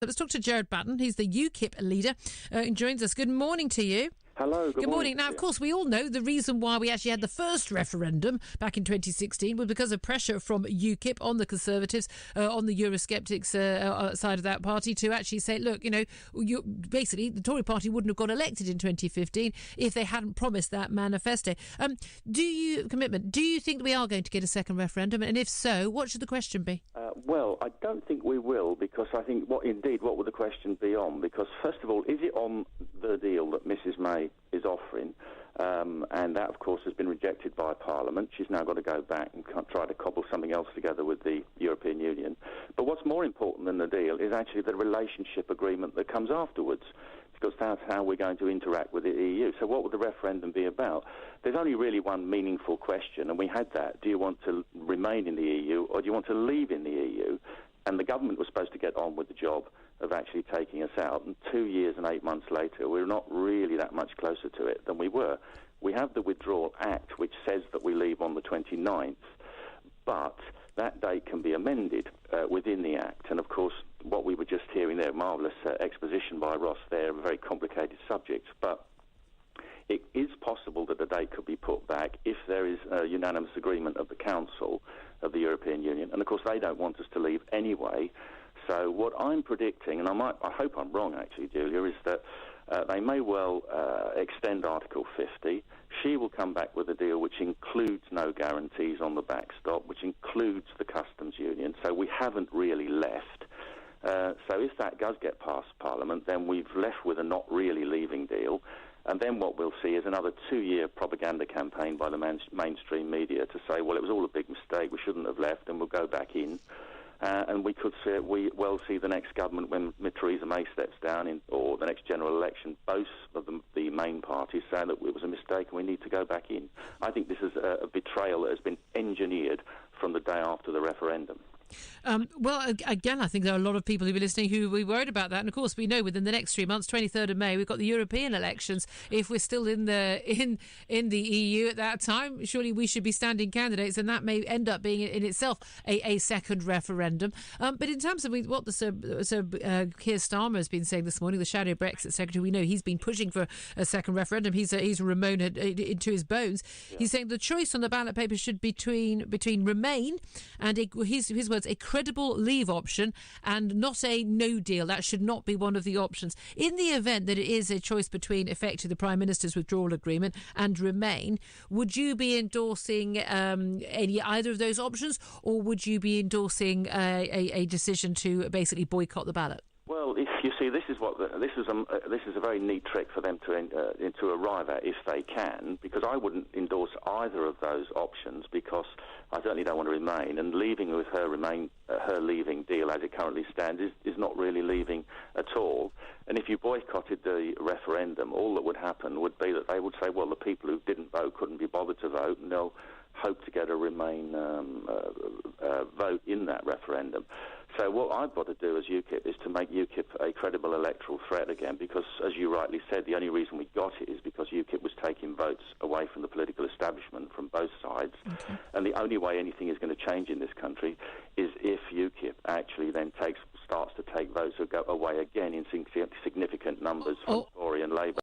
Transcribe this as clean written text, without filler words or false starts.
Let's talk to Gerard Batten. He's the UKIP leader who joins us. Good morning to you. Hello, good morning. Now, of course, we all know the reason why we actually had the first referendum back in 2016 was because of pressure from UKIP on the Conservatives, on the Eurosceptics side of that party to actually say, look, basically the Tory party wouldn't have got elected in 2015 if they hadn't promised that manifesto. Do you think that we are going to get a second referendum? And if so, what should the question be? Well, I don't think we will, because I think what would the question be on? Because, first of all, is it on the deal that Mrs May is offering? And that, of course, has been rejected by Parliament. She's now got to go back and try to cobble something else together with the European Union. But what's more important than the deal is actually the relationship agreement that comes afterwards, because that's how we're going to interact with the EU. So what would the referendum be about? There's only really one meaningful question, and we had that. Do you want to remain in the EU, or do you want to leave in the EU? And the government was supposed to get on with the job of actually taking us out. And 2 years and 8 months later, we're not really that much closer to it than we were. We have the Withdrawal Act, which says that we leave on the 29th, but that date can be amended within the Act. And, of course, what we were just hearing there, marvellous exposition by Ross there, a very complicated subject, but it is possible that the date could be put back if there is a unanimous agreement of the Council of the European Union. And, of course, they don't want us to leave anyway. So what I'm predicting, and I hope I'm wrong, actually, Julia, is that they may well extend Article 50. She will come back with a deal which includes no guarantees on the backstop, which includes the customs union. So we haven't really left. So if that does get past Parliament, then we've left with a not really leaving deal. And then what we'll see is another 2-year propaganda campaign by the mainstream media to say, well, it was all a big mistake, we shouldn't have left, and we'll go back in. And we could see the next government, when Theresa May steps down, or the next general election, both of the main parties saying that it was a mistake and we need to go back in. I think this is a betrayal that has been engineered from the day after the referendum. Well, again, I think there are a lot of people who are listening who will be worried about that. And of course, we know within the next 3 months, 23rd of May, we've got the European elections. If we're still in the EU at that time, surely we should be standing candidates, and that may end up being in itself a second referendum. But in terms of what Keir Starmer has been saying this morning, the shadow Brexit secretary, we know he's been pushing for a second referendum. He's Remain into his bones. Yeah. He's saying the choice on the ballot paper should be between Remain and his words, a credible leave option, and not a no deal. That should not be one of the options. In the event that it is a choice between effectively the Prime Minister's withdrawal agreement and Remain, would you be endorsing either of those options, or would you be endorsing a decision to basically boycott the ballot? Well, if you see, this is a very neat trick for them to arrive at, if they can, because I wouldn't endorse either of those options, because I certainly don't want to remain, and leaving with her leaving deal as it currently stands is not really leaving at all. And if you boycotted the referendum, all that would happen would be that they would say, well, the people who didn't vote couldn't be bothered to vote, and they'll hope to get a Remain vote in that referendum. So what I've got to do as UKIP is to make UKIP a credible electoral threat again, because, as you rightly said, the only reason we got it is because UKIP was taking votes away from the political establishment from both sides. Okay. And the only way anything is going to change in this country is if UKIP actually then starts to take votes or go away again in significant numbers from Tory and Labour.